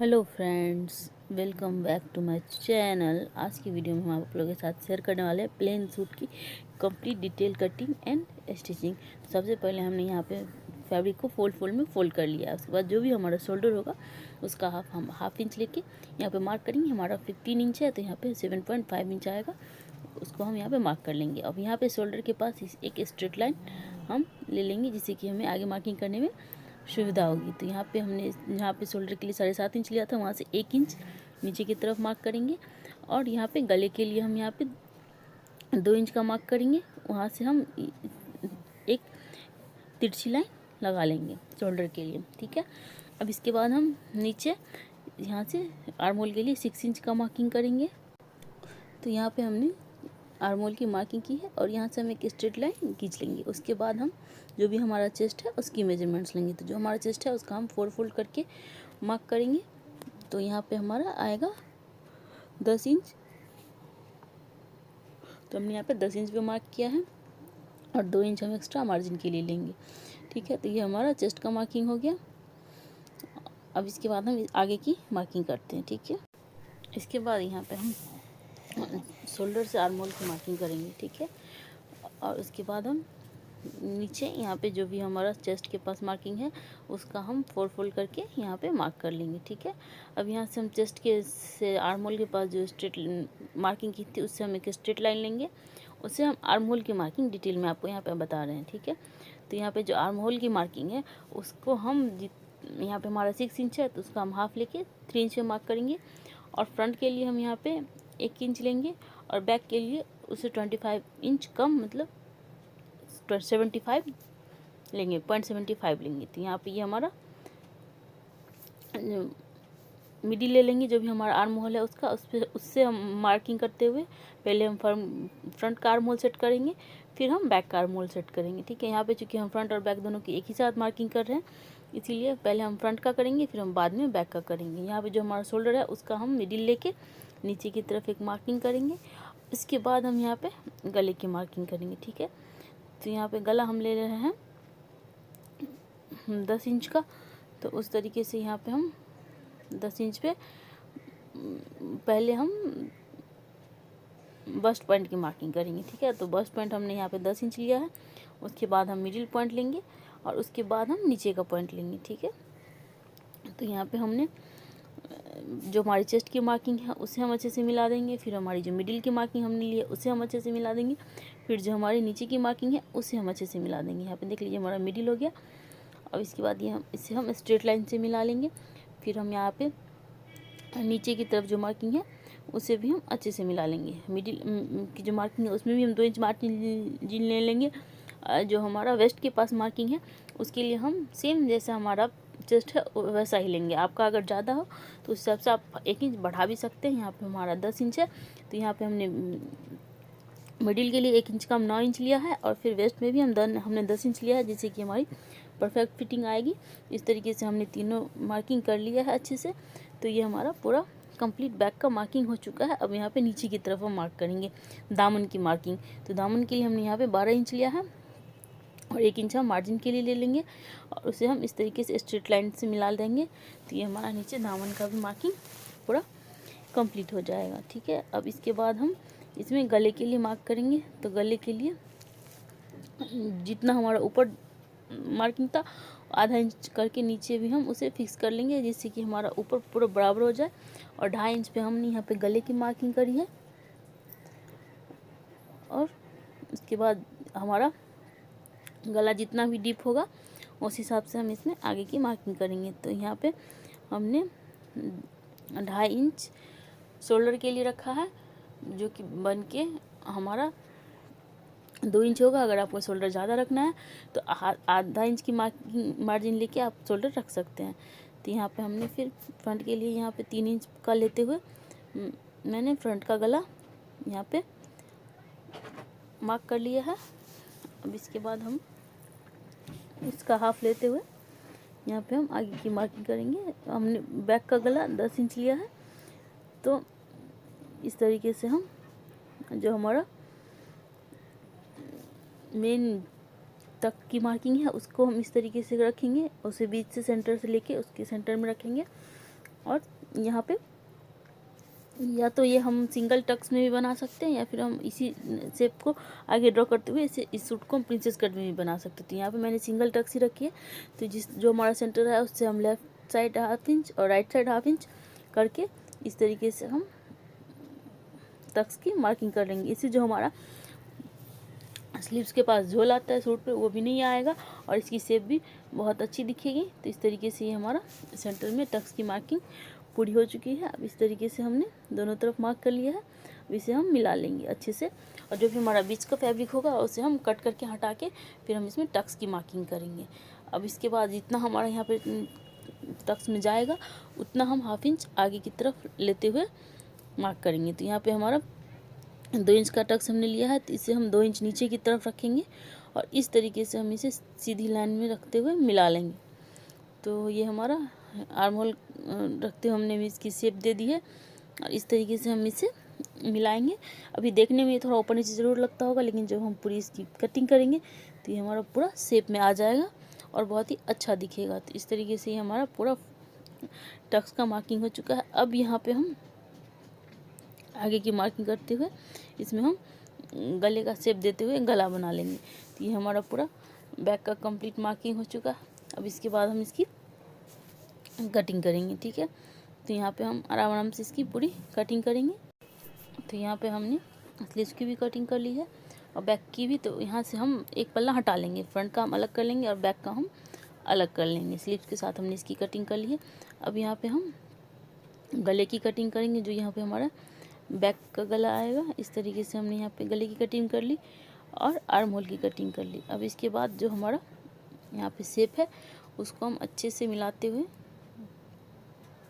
Hello friends, welcome back to my channel. आज की video में हम आप लोगों के साथ शेयर करने वाले हैं प्लेन सूट की complete detail cutting and stitching. सबसे पहले हमने यहाँ पे फैब्रिक को फोल्ड में फोल्ड कर लिया। उसके बाद जो भी हमारा शोल्डर होगा उसका हम हाफ इंच लेके यहाँ पे मार्क करेंगे। हमारा 15 इंच है तो यहाँ पे 7.5 इंच आएगा, उसको हम यहाँ पे मार्क कर लेंगे। अब यहाँ पे शोल्डर के पास एक स्ट्रेट लाइन हम ले लेंगे जिससे कि हमें आगे मार्किंग करने में सुविधा होगी। तो यहाँ पे हमने यहाँ पे शोल्डर के लिए 7.5 इंच लिया था, वहाँ से 1 इंच नीचे की तरफ मार्क करेंगे। और यहाँ पे गले के लिए हम यहाँ पे 2 इंच का मार्क करेंगे, वहाँ से हम एक तिरछी लाइन लगा लेंगे शोल्डर के लिए। ठीक है। अब इसके बाद हम नीचे यहाँ से आर्म होल के लिए 6 इंच का मार्किंग करेंगे। तो यहाँ पे हमने आर्म होल की मार्किंग की है और यहाँ से हम एक स्ट्रेट लाइन खींच लेंगे। उसके बाद हम जो भी हमारा चेस्ट है उसकी मेजरमेंट्स लेंगे। तो जो हमारा चेस्ट है उसका हम 4 फोल्ड करके मार्क करेंगे। तो यहाँ पे हमारा आएगा 10 इंच। तो हमने यहाँ पे 10 इंच पे मार्क किया है और 2 इंच हम एक्स्ट्रा मार्जिन के लिए लेंगे। ठीक है। तो ये हमारा चेस्ट का मार्किंग हो गया। अब इसके बाद हम आगे की मार्किंग करते हैं। ठीक है। इसके बाद यहाँ पे हम शोल्डर से आर्म होल की मार्किंग करेंगे। ठीक है। और उसके बाद हम नीचे यहाँ पे जो भी हमारा चेस्ट के पास मार्किंग है उसका हम 4 फोल्ड करके यहाँ पे मार्क कर लेंगे। ठीक है। अब यहाँ से हम चेस्ट के से आर्म होल के पास जो स्ट्रेट मार्किंग की थी उससे हम एक स्ट्रेट लाइन लेंगे। उससे हम आर्म होल की मार्किंग डिटेल में आपको यहाँ पे बता रहे हैं। ठीक है। तो यहाँ पे जो आर्म होल की मार्किंग है उसको हम यहाँ पे हमारा 6 इंच है तो उसका हम हाफ लेके 3 इंच पे मार्क करेंगे। और फ्रंट के लिए हम यहाँ पे 1 इंच लेंगे और बैक के लिए उसे 25 इंच कम मतलब 75 लेंगे, 0.75 लेंगे। तो यहाँ पे ये हमारा मिडिल ले लेंगे। जो भी हमारा आर्म होल है उसका उससे हम मार्किंग करते हुए पहले हम फ्रंट का आर्म होल सेट करेंगे, फिर हम बैक का आर्म होल सेट करेंगे। ठीक है। यहाँ पे चूँकि हम फ्रंट और बैक दोनों की एक ही साथ मार्किंग कर रहे हैं इसीलिए पहले हम फ्रंट का करेंगे फिर हम बाद में बैक का करेंगे। यहाँ पे जो हमारा शोल्डर है उसका हम मिडिल लेके नीचे की तरफ एक मार्किंग करेंगे। इसके बाद हम यहाँ पे गले की मार्किंग करेंगे। ठीक है। तो यहाँ पे गला हम ले रहे हैं 10 इंच का। तो उस तरीके से यहाँ पे हम 10 इंच पे पहले हम बस्ट पॉइंट की मार्किंग करेंगे। ठीक है। तो बस्ट पॉइंट हमने यहाँ पे 10 इंच लिया है। उसके बाद हम मिडिल पॉइंट लेंगे और उसके बाद हम नीचे का पॉइंट लेंगे। ठीक है। तो यहाँ पे हमने जो हमारी चेस्ट की मार्किंग है उसे हम अच्छे से मिला देंगे, फिर हमारी जो मिडिल की मार्किंग हमने ली है उसे हम अच्छे से मिला देंगे, फिर जो हमारी नीचे की मार्किंग है उसे हम अच्छे से मिला देंगे। यहाँ पे देख लीजिए हमारा मिडिल हो गया। अब इसके बाद ये हम इसे हम स्ट्रेट लाइन से मिला लेंगे। फिर हम यहाँ पे नीचे की तरफ जो मार्किंग है उसे भी हम अच्छे से मिला लेंगे। मिडिल की जो मार्किंग है उसमें भी हम 2 इंच मार्जिन ले लेंगे। जो हमारा वेस्ट के पास मार्किंग है उसके लिए हम सेम जैसा हमारा चेस्ट है वैसा ही लेंगे। आपका अगर ज़्यादा हो तो उस हिसाब से आप 1 इंच बढ़ा भी सकते हैं। यहाँ पे हमारा 10 इंच है तो यहाँ पे हमने मिडिल के लिए 1 इंच का हम 9 इंच लिया है और फिर वेस्ट में भी हमने 10 इंच लिया है जिससे कि हमारी परफेक्ट फिटिंग आएगी। इस तरीके से हमने तीनों मार्किंग कर लिया है अच्छे से। तो ये हमारा पूरा कंप्लीट बैक का मार्किंग हो चुका है। अब यहाँ पे नीचे की तरफ हम मार्क करेंगे दामन की मार्किंग। तो दामन के लिए हमने यहाँ पे 12 इंच लिया है और 1 इंच हम मार्जिन के लिए ले लेंगे और उसे हम इस तरीके से स्ट्रेट लाइन से मिला देंगे। तो ये हमारा नीचे दामन का भी मार्किंग पूरा कंप्लीट हो जाएगा। ठीक है। अब इसके बाद हम इसमें गले के लिए मार्क करेंगे। तो गले के लिए जितना हमारा ऊपर मार्किंग था आधा इंच करके नीचे भी हम उसे फिक्स कर लेंगे जिससे कि हमारा ऊपर पूरा बराबर हो जाए। और 2.5 इंच पे हमने यहाँ पे गले की मार्किंग करी है और उसके बाद हमारा गला जितना भी डीप होगा उस हिसाब से हम इसमें आगे की मार्किंग करेंगे। तो यहाँ पे हमने 2.5 इंच शोल्डर के लिए रखा है जो कि बन के हमारा 2 इंच होगा। अगर आपको शोल्डर ज़्यादा रखना है तो आधा इंच की मार्जिन लेके आप शोल्डर रख सकते हैं। तो यहाँ पे हमने फिर फ्रंट के लिए यहाँ पे 3 इंच का लेते हुए मैंने फ्रंट का गला यहाँ पे मार्क कर लिया है। अब इसके बाद हम इसका हाफ लेते हुए यहाँ पे हम आगे की मार्किंग करेंगे। हमने बैक का गला 10 इंच लिया है। तो इस तरीके से हम जो हमारा मेन तक की मार्किंग है उसको हम इस तरीके से रखेंगे, उसे बीच से सेंटर से लेके उसके सेंटर में रखेंगे। और यहाँ पे या तो ये हम सिंगल टक्स में भी बना सकते हैं, या फिर हम इसी शेप को आगे ड्रॉ करते हुए इस सूट को हम प्रिंसेस कट में भी बना सकते हैं। तो यहाँ पे मैंने सिंगल टक्स ही रखी है। तो जो हमारा सेंटर है उससे हम लेफ़्ट साइड 1/2 इंच और राइट साइड 1/2 इंच करके इस तरीके से हम टक्स की मार्किंग कर लेंगे। इससे जो हमारा स्लीव्स के पास झोल आता है सूट पे वो भी नहीं आएगा और इसकी शेप भी बहुत अच्छी दिखेगी। तो इस तरीके से ये हमारा सेंटर में टक्स की मार्किंग पूरी हो चुकी है। अब इस तरीके से हमने दोनों तरफ मार्क कर लिया है। अब इसे हम मिला लेंगे अच्छे से, और जो भी हमारा बीच का फैब्रिक होगा उसे हम कट करके हटा के फिर हम इसमें टक्स की मार्किंग करेंगे। अब इसके बाद जितना हमारा यहाँ पे टक्स में जाएगा उतना हम 1/2 इंच आगे की तरफ लेते हुए मार्क करेंगे। तो यहाँ पे हमारा 2 इंच का टक्स हमने लिया है, तो इसे हम 2 इंच नीचे की तरफ रखेंगे और इस तरीके से हम इसे सीधी लाइन में रखते हुए मिला लेंगे। तो ये हमारा आर्म होल रखते हुए हमने भी इसकी शेप दे दी है और इस तरीके से हम इसे मिलाएंगे। अभी देखने में थोड़ा ऊपर नीचे ज़रूर लगता होगा, लेकिन जब हम पूरी इसकी कटिंग करेंगे तो ये हमारा पूरा शेप में आ जाएगा और बहुत ही अच्छा दिखेगा। तो इस तरीके से ये हमारा पूरा टक्स का मार्किंग हो चुका है। अब यहाँ पे हम आगे की मार्किंग करते हुए इसमें हम गले का शेप देते हुए गला बना लेंगे। तो ये हमारा पूरा बैक का कंप्लीट मार्किंग हो चुका है। अब इसके बाद हम इसकी कटिंग करेंगे, ठीक है। तो यहाँ पे हम आराम आराम से इसकी पूरी कटिंग करेंगे। तो यहाँ पे हमने स्लीव्स की भी कटिंग कर ली है और बैक की भी। तो यहाँ से हम एक पल्ला हटा लेंगे, फ्रंट का हम अलग कर लेंगे और बैक का हम अलग कर लेंगे। स्लीव्स के साथ हमने इसकी कटिंग कर ली है। अब यहाँ पे हम गले की कटिंग करेंगे। जो यहाँ पे हमारा बैक का गला आएगा, इस तरीके से हमने यहाँ पे गले की कटिंग कर ली और आर्म होल की कटिंग कर ली। अब इसके बाद जो हमारा यहाँ पे शेप है उसको हम अच्छे से मिलाते हुए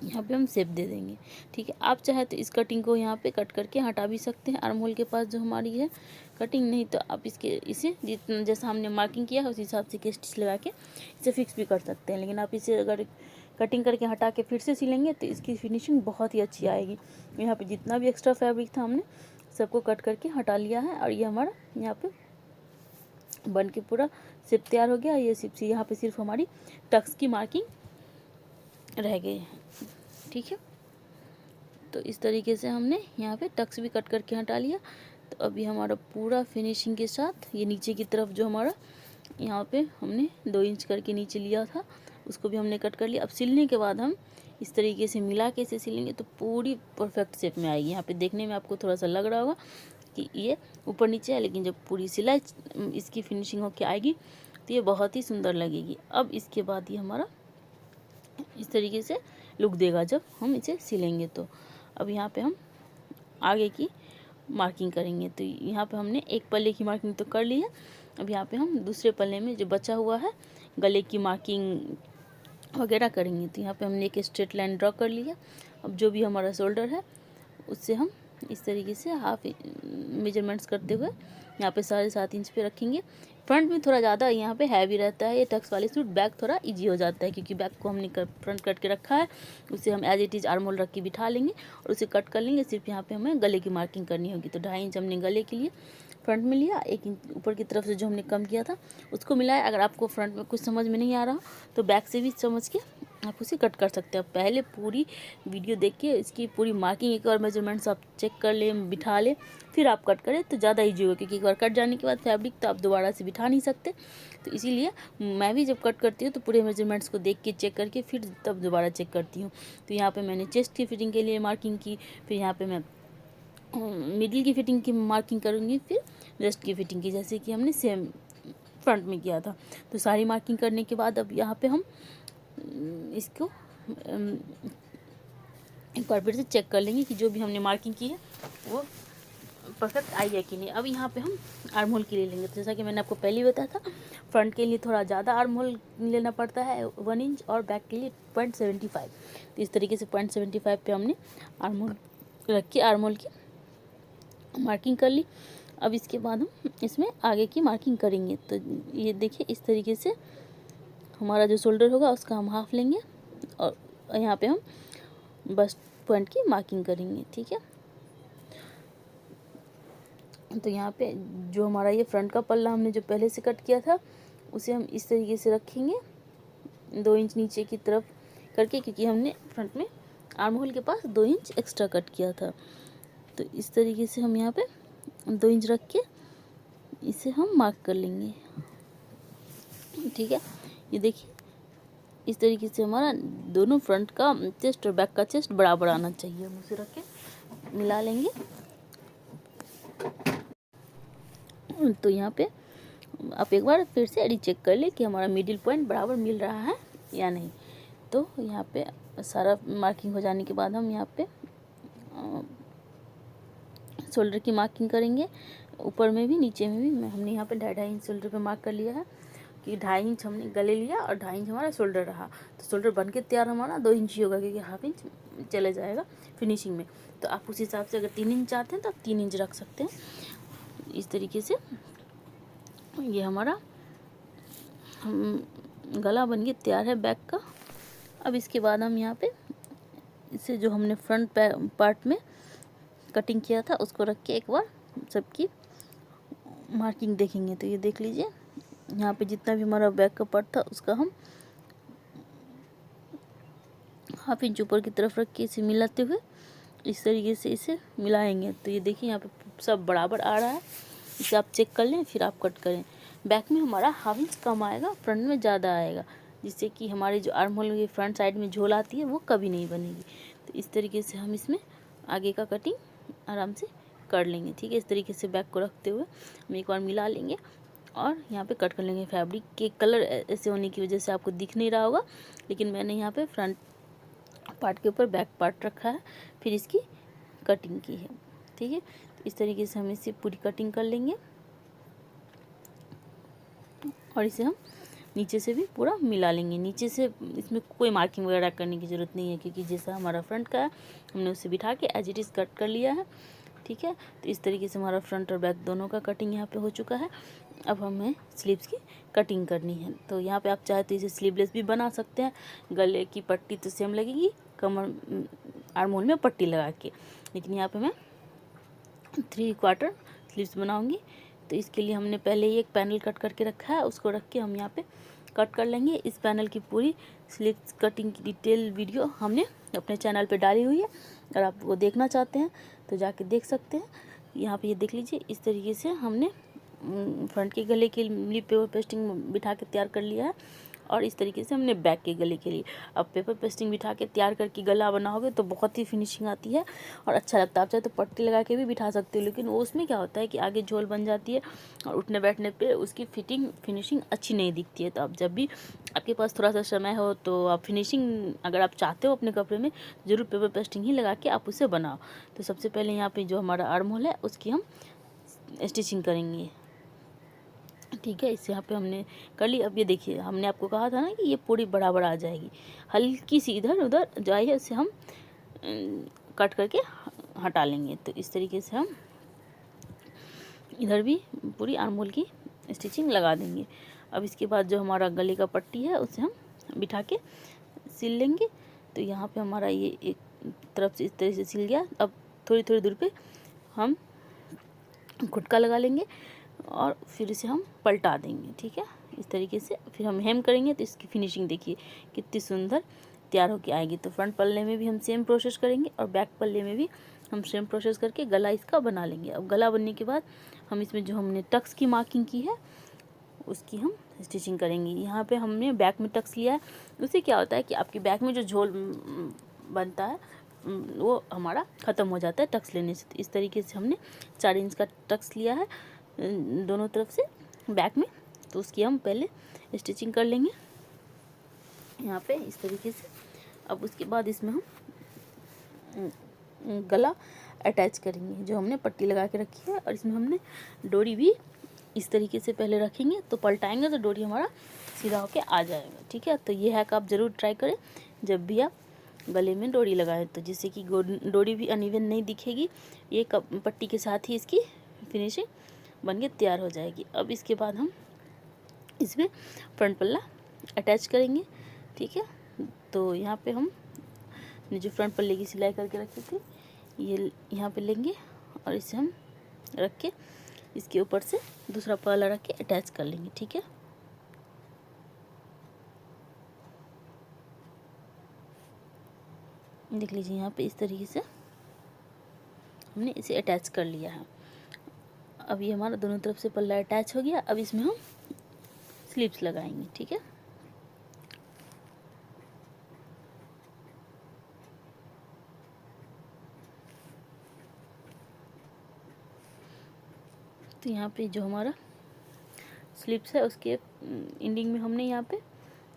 यहाँ पे हम शेप दे देंगे, ठीक है। आप चाहे तो इस कटिंग को यहाँ पे कट करके हटा भी सकते हैं आर्म होल के पास जो हमारी है कटिंग, नहीं तो आप इसे जितना जैसा हमने मार्किंग किया है उस हिसाब से के स्टिच लगा के इसे फिक्स भी कर सकते हैं। लेकिन आप इसे अगर कटिंग करके हटा के फिर से सिलेंगे तो इसकी फिनिशिंग बहुत ही अच्छी आएगी। यहाँ पे जितना भी एक्स्ट्रा फैब्रिक था हमने सबको कट करके हटा लिया है और ये हमारा यहाँ पे बन के पूरा शेप तैयार हो गया। ये सिर्फ यहाँ पे सिर्फ हमारी टक्स की मार्किंग रह गई है, ठीक है। तो इस तरीके से हमने यहाँ पे टक्स भी कट करके हटा लिया। तो अभी हमारा पूरा फिनिशिंग के साथ ये नीचे की तरफ जो हमारा यहाँ पे हमने 2 इंच करके नीचे लिया था उसको भी हमने कट कर लिया। अब सिलने के बाद हम इस तरीके से मिला के इसे सिलेंगे तो पूरी परफेक्ट शेप में आएगी। यहाँ पे देखने में आपको थोड़ा सा लग रहा होगा कि ये ऊपर नीचे है, लेकिन जब पूरी सिलाई इसकी फिनिशिंग होके आएगी तो ये बहुत ही सुंदर लगेगी। अब इसके बाद ये हमारा इस तरीके से लुक देगा जब हम इसे सिलेंगे। तो अब यहाँ पे हम आगे की मार्किंग करेंगे। तो यहाँ पे हमने एक पल्ले की मार्किंग तो कर ली है। अब यहाँ पे हम दूसरे पल्ले में जो बचा हुआ है गले की मार्किंग वगैरह करेंगे। तो यहाँ पे हमने एक स्ट्रेट लाइन ड्रॉ कर लिया। अब जो भी हमारा शोल्डर है उससे हम इस तरीके से हाफ मेजरमेंट्स करते हुए यहाँ पे 7.5 इंच पे रखेंगे। फ्रंट में थोड़ा ज़्यादा यहाँ पे हैवी रहता है ये टक्स वाले सूट, बैक थोड़ा इजी हो जाता है क्योंकि बैक को हमने फ्रंट कट के रखा है। उसे हम as it is arm hole रख के बिठा लेंगे और उसे कट कर लेंगे। सिर्फ यहाँ पे हमें गले की मार्किंग करनी होगी। तो 2.5 इंच हमने गले के लिए फ्रंट में लिया, 1 इंच ऊपर की तरफ से जो हमने कम किया था उसको मिलाया। अगर आपको फ्रंट में कुछ समझ में नहीं आ रहा तो बैक से भी समझ के आप उसे कट कर सकते हैं। पहले पूरी वीडियो देख के इसकी पूरी मार्किंग एक बार मेजरमेंट्स आप चेक कर लें, बिठा लें, फिर आप कट करें तो ज़्यादा ईजी होगा क्योंकि एक बार कट जाने के बाद फैब्रिक तो आप दोबारा से बिठा नहीं सकते। तो इसीलिए मैं भी जब कट करती हूँ तो पूरे मेजरमेंट्स को देख के चेक करके फिर तब दोबारा चेक करती हूँ। तो यहाँ पे मैंने चेस्ट की फिटिंग के लिए मार्किंग की, फिर यहाँ पे मैं मिडिल की फिटिंग की मार्किंग करूँगी, फिर वेस्ट की फिटिंग की, जैसे कि हमने सेम फ्रंट में किया था। तो सारी मार्किंग करने के बाद अब यहाँ पे हम इसको एक बार फिर से चेक कर लेंगे कि जो भी हमने मार्किंग की है वो परफेक्ट आई है कि नहीं। अब यहाँ पे हम आर्म होल के लिए लेंगे। तो जैसा कि मैंने आपको पहले ही बताया था फ्रंट के लिए थोड़ा ज़्यादा आर्म होल लेना पड़ता है 1 इंच और बैक के लिए 0.75। तो इस तरीके से 0.75 पे हमने आर्म होल रख के आर्म होल की मार्किंग कर ली। अब इसके बाद हम इसमें आगे की मार्किंग करेंगे। तो ये देखिए इस तरीके से हमारा जो शोल्डर होगा उसका हम हाफ लेंगे और यहाँ पे हम बस्ट पॉइंट की मार्किंग करेंगे, ठीक है। तो यहाँ पे जो हमारा ये फ्रंट का पल्ला हमने जो पहले से कट किया था उसे हम इस तरीके से रखेंगे 2 इंच नीचे की तरफ करके, क्योंकि हमने फ्रंट में आर्म होल के पास 2 इंच एक्स्ट्रा कट किया था। तो इस तरीके से हम यहाँ पे 2 इंच रख के इसे हम मार्क कर लेंगे। ठीक है, ये देखिए इस तरीके से हमारा दोनों फ्रंट का चेस्ट और बैक का चेस्ट बराबर आना चाहिए। हम उसे रख के मिला लेंगे। तो यहाँ पे आप एक बार फिर से रीचेक कर ले कि हमारा मिडिल पॉइंट बराबर मिल रहा है या नहीं। तो यहाँ पे सारा मार्किंग हो जाने के बाद हम यहाँ पे शोल्डर की मार्किंग करेंगे। ऊपर में भी नीचे में भी हमने यहाँ पे 2.5 इंच शोल्डर पे मार्क कर लिया है कि 2.5 इंच हमने गले लिया और 2.5 इंच हमारा शोल्डर रहा। तो शोल्डर बन के तैयार हमारा 2 इंच ही होगा, क्योंकि हाफ इंच चले जाएगा फिनिशिंग में। तो आप उस हिसाब से अगर 3 इंच चाहते हैं तो आप 3 इंच रख सकते हैं। इस तरीके से ये हमारा गला बन के तैयार है बैक का। अब इसके बाद हम यहाँ पे इसे जो हमने फ्रंट पार्ट में कटिंग किया था उसको रख के एक बार सबकी मार्किंग देखेंगे। तो ये देख लीजिए यहाँ पे जितना भी हमारा बैक का पार्ट था उसका हम हाफ इंच ऊपर की तरफ रख के इसे मिलाते हुए इस तरीके से इसे मिलाएंगे। तो ये देखिए यहाँ पे सब बराबर आ रहा है। इसे आप चेक कर लें, फिर आप कट करें। बैक में हमारा हाफ इंच कम आएगा, फ्रंट में ज़्यादा आएगा, जिससे कि हमारे जो आर्म होल की फ्रंट साइड में झोल आती है वो कभी नहीं बनेगी। तो इस तरीके से हम इसमें आगे का कटिंग आराम से कर लेंगे। ठीक है, इस तरीके से बैक को रखते हुए हम एक बार मिला लेंगे और यहाँ पे कट कर लेंगे। फैब्रिक के कलर ऐसे होने की वजह से आपको दिख नहीं रहा होगा, लेकिन मैंने यहाँ पे फ्रंट पार्ट के ऊपर बैक पार्ट रखा है, फिर इसकी कटिंग की है। ठीक है, तो इस तरीके से हम इसे पूरी कटिंग कर लेंगे और इसे हम नीचे से भी पूरा मिला लेंगे। नीचे से इसमें कोई मार्किंग वगैरह करने की ज़रूरत नहीं है, क्योंकि जैसा हमारा फ्रंट का है हमने उसे बिठा के एज इट इज़ कट कर लिया है। ठीक है, तो इस तरीके से हमारा फ्रंट और बैक दोनों का कटिंग यहाँ पे हो चुका है। अब हमें स्लीव्स की कटिंग करनी है। तो यहाँ पे आप चाहे तो इसे स्लीवलेस भी बना सकते हैं। गले की पट्टी तो सेम लगेगी, कमर आर्म होल में पट्टी लगा के, लेकिन यहाँ पे मैं 3/4 स्लीव्स बनाऊंगी। तो इसके लिए हमने पहले ही एक पैनल कट करके रखा है, उसको रख के हम यहाँ पे कट कर लेंगे। इस पैनल की पूरी स्लीव्स कटिंग की डिटेल वीडियो हमने अपने चैनल पे डाली हुई है, अगर आप वो देखना चाहते हैं तो जाके देख सकते हैं। यहाँ पे ये देख लीजिए इस तरीके से हमने फ्रंट के गले के लिए पेपर पेस्टिंग बिठा के तैयार कर लिया है, और इस तरीके से हमने बैक के गले के लिए। अब पेपर पेस्टिंग बिठा के तैयार करके गला बनाओगे तो बहुत ही फिनिशिंग आती है और अच्छा लगता है। आप चाहे तो पट्टी लगा के भी बिठा सकते हो, लेकिन वो उसमें क्या होता है कि आगे झोल बन जाती है और उठने बैठने पे उसकी फिनिशिंग अच्छी नहीं दिखती है। तो आप जब भी आपके पास थोड़ा सा समय हो तो आप फिनिशिंग अगर आप चाहते हो अपने कपड़े में, ज़रूर पेपर पेस्टिंग ही लगा के आप उसे बनाओ। तो सबसे पहले यहाँ पर जो हमारा आर्म होल है उसकी हम स्टिचिंग करेंगे। ठीक है, इसे यहाँ पे हमने कर ली। अब ये देखिए हमने आपको कहा था ना कि ये पूरी बराबर आ जाएगी, हल्की सी इधर उधर जो आई है उसे हम कट करके हटा लेंगे। तो इस तरीके से हम इधर भी पूरी आर्म होल की स्टिचिंग लगा देंगे। अब इसके बाद जो हमारा गले का पट्टी है उसे हम बिठा के सिल लेंगे। तो यहाँ पे हमारा ये एक तरफ से इस तरह से सिल गया। अब थोड़ी थोड़ी दूर पे हम घुटका लगा लेंगे और फिर इसे हम पलटा देंगे। ठीक है, इस तरीके से फिर हम हेम करेंगे। तो इसकी फिनिशिंग देखिए कितनी सुंदर तैयार होके आएगी। तो फ्रंट पल्ले में भी हम सेम प्रोसेस करेंगे और बैक पल्ले में भी हम सेम प्रोसेस करके गला इसका बना लेंगे। अब गला बनने के बाद हम इसमें जो हमने टक्स की मार्किंग की है उसकी हम स्टिचिंग करेंगे। यहाँ पे हमने बैक में टक्स लिया है, उससे क्या होता है कि आपकी बैक में जो झोल बनता है वो हमारा ख़त्म हो जाता है टक्स लेने से। तो इस तरीके से हमने 4 इंच का टक्स लिया है दोनों तरफ से बैक में। तो उसकी हम पहले स्टिचिंग कर लेंगे यहाँ पे इस तरीके से। अब उसके बाद इसमें हम गला अटैच करेंगे जो हमने पट्टी लगा के रखी है, और इसमें हमने डोरी भी इस तरीके से पहले रखेंगे। तो पलटाएंगे तो डोरी हमारा सीधा होके आ जाएगा। ठीक है, तो ये हैक आप ज़रूर ट्राई करें जब भी आप गले में डोरी लगाएं, तो जिससे कि डोरी भी अनइवन नहीं दिखेगी। ये पट्टी के साथ ही इसकी फिनिशिंग बन के तैयार हो जाएगी। अब इसके बाद हम इसमें फ्रंट पल्ला अटैच करेंगे। ठीक है, तो यहाँ पे हम जो फ्रंट पल्ले की सिलाई करके रखी थी ये यहाँ पे लेंगे और इसे हम रख के इसके ऊपर से दूसरा पल्ला रख के अटैच कर लेंगे। ठीक है, देख लीजिए यहाँ पे इस तरीके से हमने इसे अटैच कर लिया है। अब ये हमारा दोनों तरफ से पल्ला अटैच हो गया। अब इसमें हम स्लीव्स लगाएंगे, ठीक है। तो यहाँ पे जो हमारा स्लीव्स है उसके एंडिंग में हमने यहाँ पे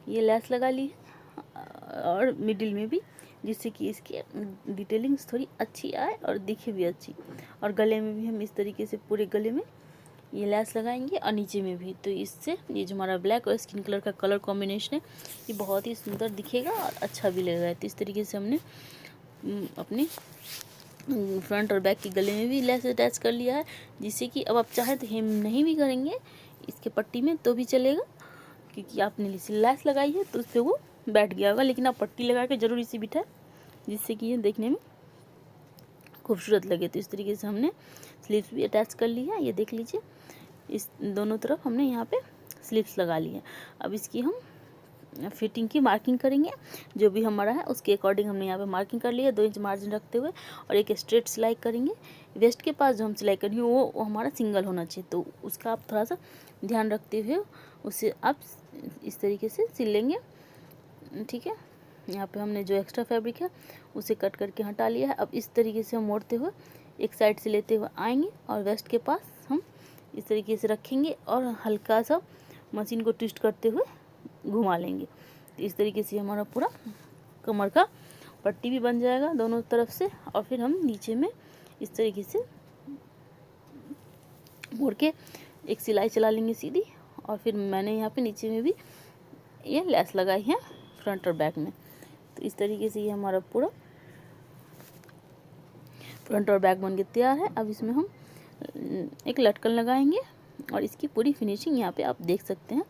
ये लेस लगा ली है और मिडिल में भी, जिससे कि इसकी डिटेलिंग्स थोड़ी अच्छी आए और दिखे भी अच्छी। और गले में भी हम इस तरीके से पूरे गले में ये लेस लगाएंगे और नीचे में भी। तो इससे ये जो हमारा ब्लैक और स्किन कलर का कलर कॉम्बिनेशन है ये बहुत ही सुंदर दिखेगा और अच्छा भी लगेगा। तो इस तरीके से हमने अपने फ्रंट और बैक के गले में भी लेस अटैच कर लिया है, जिससे कि अब आप चाहे तो हेम नहीं भी करेंगे इसके पट्टी में तो भी चलेगा, क्योंकि आपने लेस लगाई है तो उस पर वो बैठ गया होगा। लेकिन आप पट्टी लगा के ज़रूर इसे बिठाएं, जिससे कि ये देखने में खूबसूरत लगे। तो इस तरीके से हमने स्लीव्स भी अटैच कर ली है। ये देख लीजिए, इस दोनों तरफ हमने यहाँ पे स्लीव्स लगा ली है। अब इसकी हम फिटिंग की मार्किंग करेंगे। जो भी हमारा है उसके अकॉर्डिंग हमने यहाँ पे मार्किंग कर लिया है 2 इंच मार्जिन रखते हुए, और एक स्ट्रेट सिलाई करेंगे। वेस्ट के पास जो हम सिलाई करेंगे वो हमारा सिंगल होना चाहिए, तो उसका आप थोड़ा सा ध्यान रखते हुए उसे आप इस तरीके से सिल लेंगे, ठीक है। यहाँ पे हमने जो एक्स्ट्रा फैब्रिक है उसे कट करके हटा लिया है। अब इस तरीके से हम मोड़ते हुए एक साइड से लेते हुए आएंगे और वेस्ट के पास हम इस तरीके से रखेंगे और हल्का सा मशीन को ट्विस्ट करते हुए घुमा लेंगे। तो इस तरीके से हमारा पूरा कमर का पट्टी भी बन जाएगा दोनों तरफ से। और फिर हम नीचे में इस तरीके से मोड़ के एक सिलाई चला लेंगे सीधी, और फिर मैंने यहाँ पे नीचे में भी ये लेस लगाई है फ्रंट और बैक में। तो इस तरीके से ये हमारा पूरा फ्रंट और बैक बन के तैयार है। अब इसमें हम एक लटकन लगाएंगे और इसकी पूरी फिनिशिंग यहाँ पे आप देख सकते हैं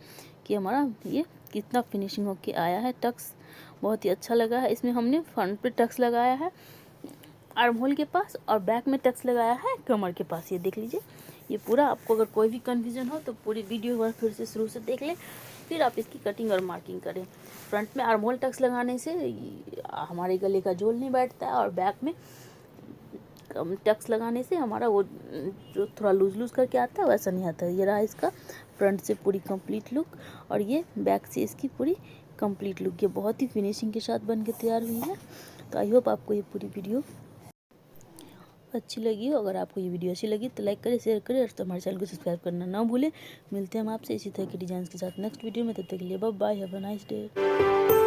कि हमारा ये कितना फिनिशिंग होके आया है। टक्स बहुत ही अच्छा लगा है। इसमें हमने फ्रंट पे टक्स लगाया है आर्म होल के पास और बैक में टक्स लगाया है कमर के पास। ये देख लीजिए, ये पूरा आपको अगर कोई भी कन्फ्यूजन हो तो पूरी वीडियो बार फिर से शुरू से देख लें, फिर आप इसकी कटिंग और मार्किंग करें। फ्रंट में आर्म होल टक्स लगाने से हमारे गले का झोल नहीं बैठता है, और बैक में टक्स लगाने से हमारा वो जो थोड़ा लूज लूज करके आता है वैसा नहीं आता है। ये रहा इसका फ्रंट से पूरी कंप्लीट लुक, और ये बैक से इसकी पूरी कंप्लीट लुक। ये बहुत ही फिनिशिंग के साथ बन के तैयार हुई है। तो आई होप आपको ये पूरी वीडियो अच्छी लगी हो। अगर आपको ये वीडियो अच्छी लगी तो लाइक करें, शेयर करें, और तो हमारे चैनल को सब्सक्राइब करना ना भूलें। मिलते हैं हम आपसे इसी तरह के डिज़ाइन के साथ नेक्स्ट वीडियो में। तब तक के लिए bye bye, have a nice day.